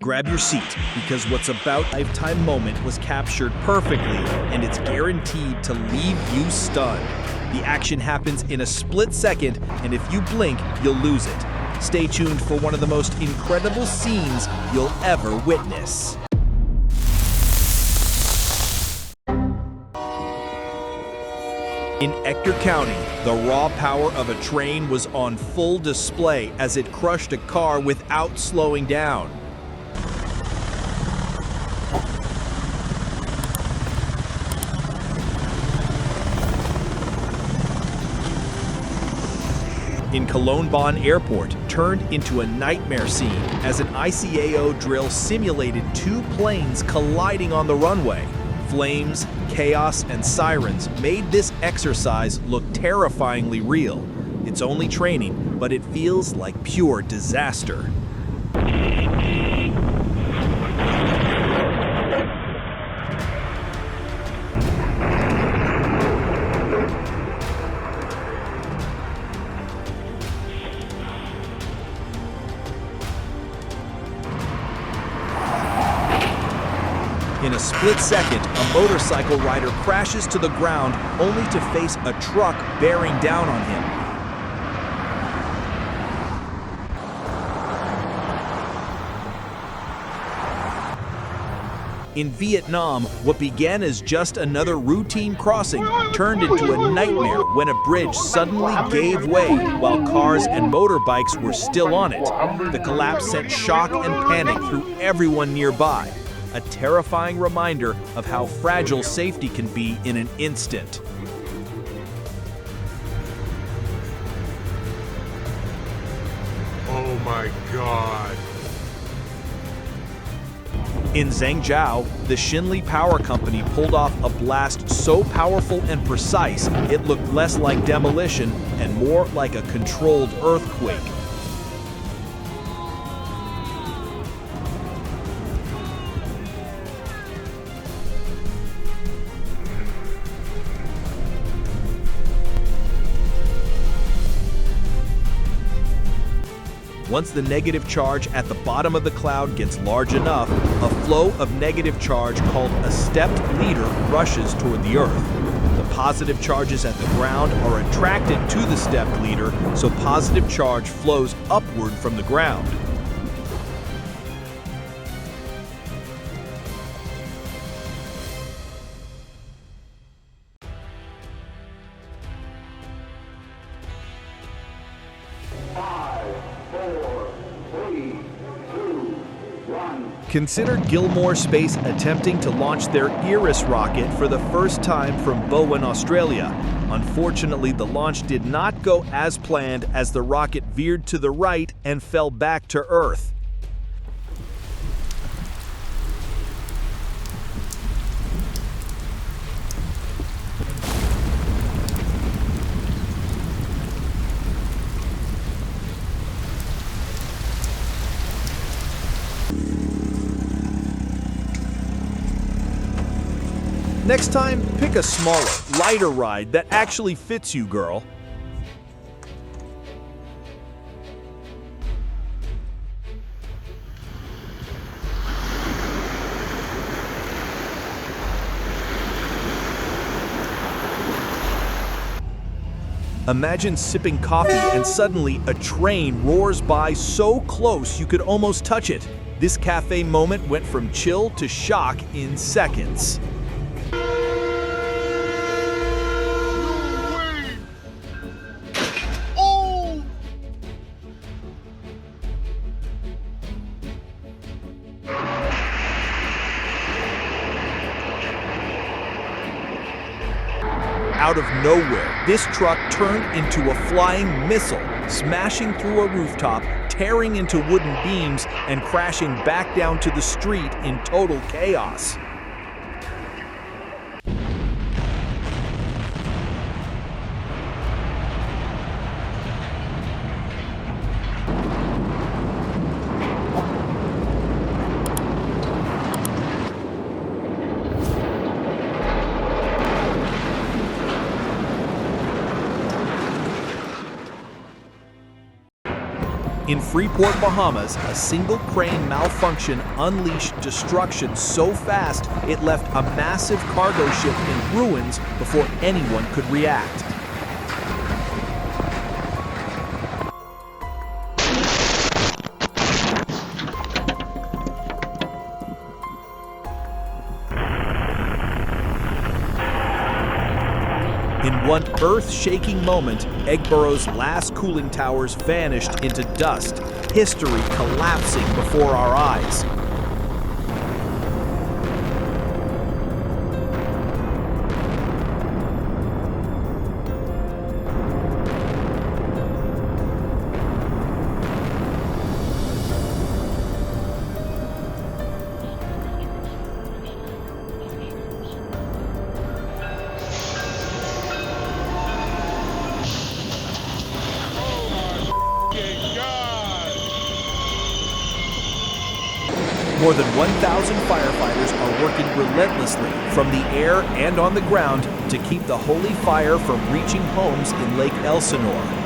Grab your seat, because what's about a lifetime moment was captured perfectly, and it's guaranteed to leave you stunned. The action happens in a split second, and if you blink, you'll lose it. Stay tuned for one of the most incredible scenes you'll ever witness. In Ector County, the raw power of a train was on full display as it crushed a car without slowing down. In Cologne-Bonn Airport turned into a nightmare scene as an ICAO drill simulated two planes colliding on the runway. Flames, chaos, and sirens made this exercise look terrifyingly real. It's only training, but it feels like pure disaster. In a split second, a motorcycle rider crashes to the ground only to face a truck bearing down on him. In Vietnam, what began as just another routine crossing turned into a nightmare when a bridge suddenly gave way while cars and motorbikes were still on it. The collapse sent shock and panic through everyone nearby. A terrifying reminder of how fragile safety can be in an instant. Oh my God. In Zhengzhou, the Xinli Power Company pulled off a blast so powerful and precise, it looked less like demolition and more like a controlled earthquake. Once the negative charge at the bottom of the cloud gets large enough, a flow of negative charge called a stepped leader rushes toward the Earth. The positive charges at the ground are attracted to the stepped leader, so positive charge flows upward from the ground. Consider Gilmore Space attempting to launch their Iris rocket for the first time from Bowen, Australia. Unfortunately, the launch did not go as planned as the rocket veered to the right and fell back to Earth. Next time, pick a smaller, lighter ride that actually fits you, girl. Imagine sipping coffee and suddenly a train roars by so close you could almost touch it. This cafe moment went from chill to shock in seconds. Out of nowhere, this truck turned into a flying missile, smashing through a rooftop, tearing into wooden beams, and crashing back down to the street in total chaos. In Freeport, Bahamas, a single crane malfunction unleashed destruction so fast it left a massive cargo ship in ruins before anyone could react. In one earth-shaking moment, Eggboro's last cooling towers vanished into dust, history collapsing before our eyes. More than 1,000 firefighters are working relentlessly from the air and on the ground to keep the holy fire from reaching homes in Lake Elsinore.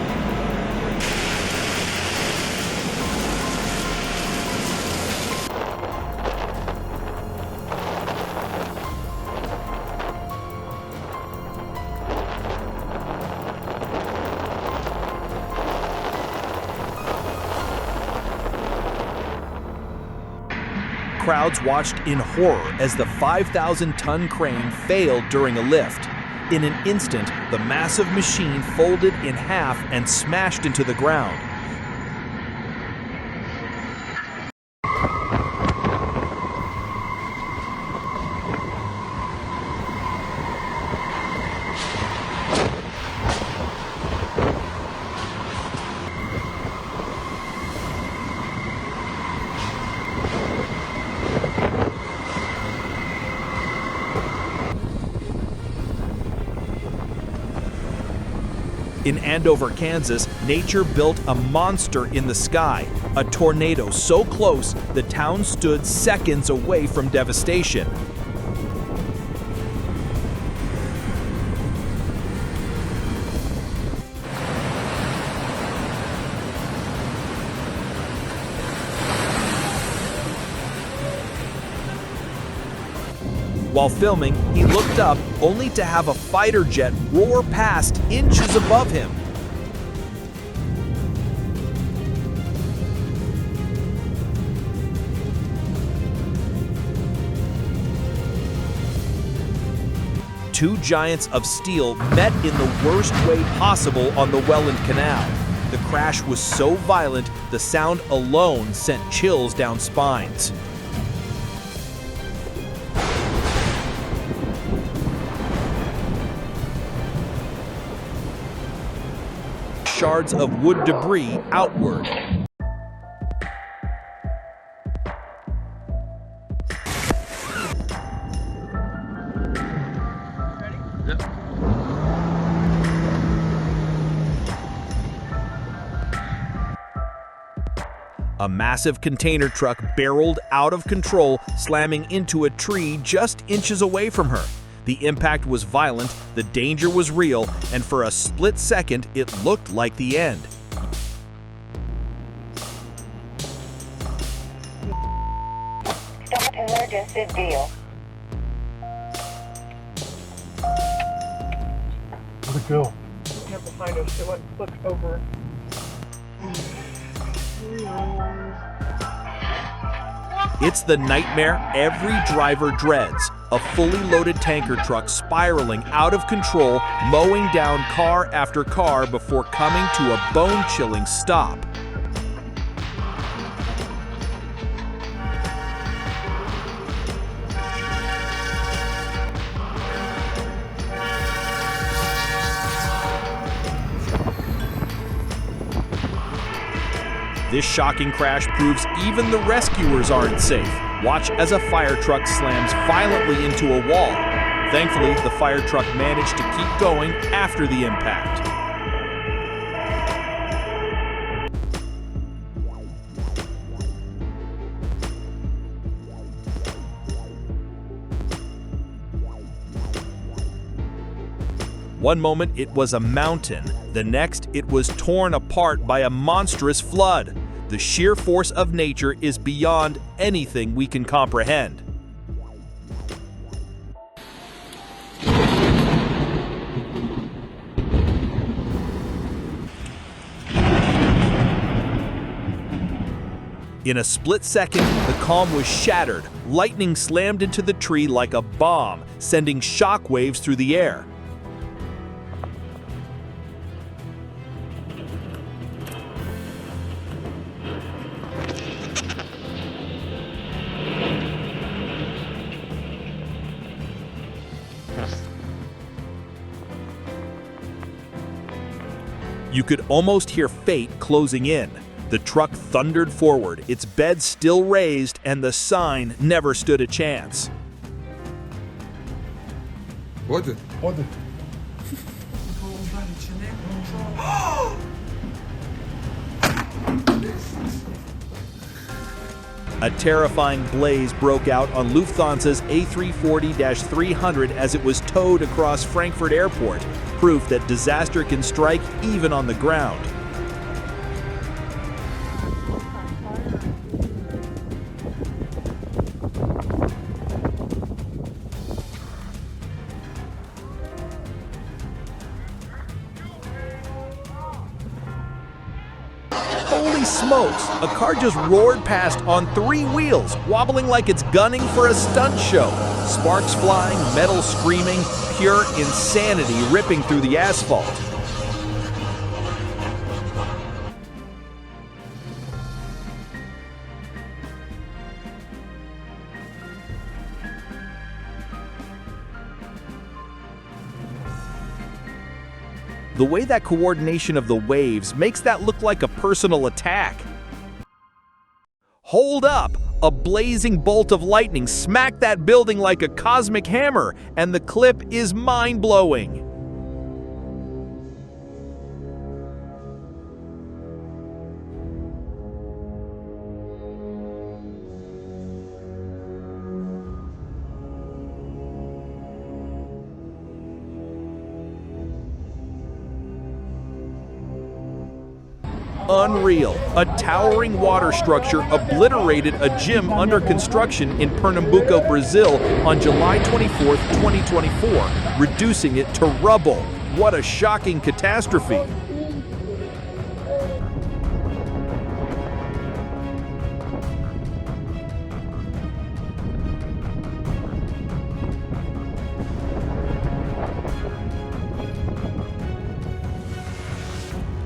Crowds watched in horror as the 5,000-ton crane failed during a lift. In an instant, the massive machine folded in half and smashed into the ground. In Andover, Kansas, nature built a monster in the sky, a tornado so close the town stood seconds away from devastation. While filming, he looked up only to have a fighter jet roar past inches above him. Two giants of steel met in the worst way possible on the Welland Canal. The crash was so violent, the sound alone sent chills down spines. Shards of wood debris outward. A massive container truck barreled out of control, slamming into a tree just inches away from her. The impact was violent, the danger was real, and for a split second, it looked like the end. Start emergency deal. Where'd it go? Have behind us, so it flipped over. It's the nightmare every driver dreads. A fully loaded tanker truck spiraling out of control, mowing down car after car before coming to a bone-chilling stop. This shocking crash proves even the rescuers aren't safe. Watch as a fire truck slams violently into a wall. Thankfully, the fire truck managed to keep going after the impact. One moment it was a mountain, the next it was torn apart by a monstrous flood. The sheer force of nature is beyond anything we can comprehend. In a split second, the calm was shattered. Lightning slammed into the tree like a bomb, sending shock waves through the air. You could almost hear fate closing in. The truck thundered forward, its bed still raised, and the sign never stood a chance. Hadi. Hadi. A terrifying blaze broke out on Lufthansa's A340-300 as it was towed across Frankfurt Airport, proof that disaster can strike even on the ground. Holy smokes! A car just roared past on 3 wheels, wobbling like it's gunning for a stunt show. Sparks flying, metal screaming, pure insanity ripping through the asphalt. The way that coordination of the waves makes that look like a personal attack. Hold up! A blazing bolt of lightning smacked that building like a cosmic hammer, and the clip is mind-blowing. Unreal. A towering water structure obliterated a gym under construction in Pernambuco, Brazil on July 24, 2024, reducing it to rubble. What a shocking catastrophe.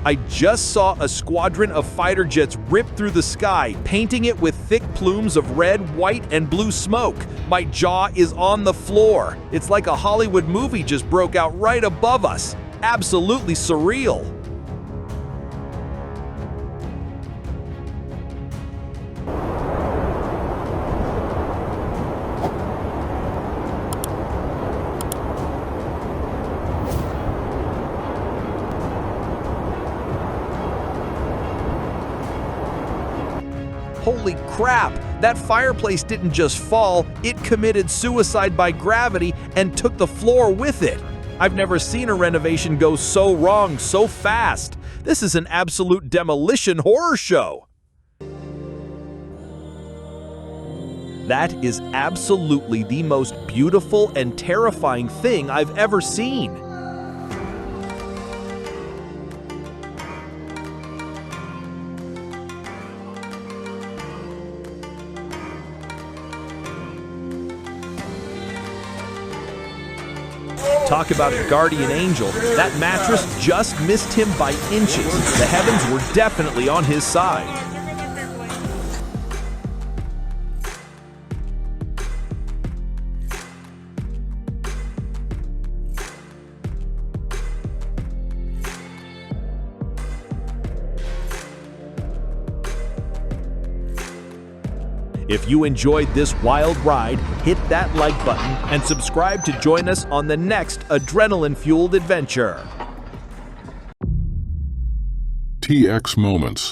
I just saw a squadron of fighter jets rip through the sky, painting it with thick plumes of red, white, and blue smoke. My jaw is on the floor. It's like a Hollywood movie just broke out right above us. Absolutely surreal. Holy crap! That fireplace didn't just fall, it committed suicide by gravity and took the floor with it. I've never seen a renovation go so wrong so fast. This is an absolute demolition horror show. That is absolutely the most beautiful and terrifying thing I've ever seen. Talk about a guardian angel. That mattress just missed him by inches. The heavens were definitely on his side. If you enjoyed this wild ride, hit that like button and subscribe to join us on the next adrenaline-fueled adventure. TX Moments.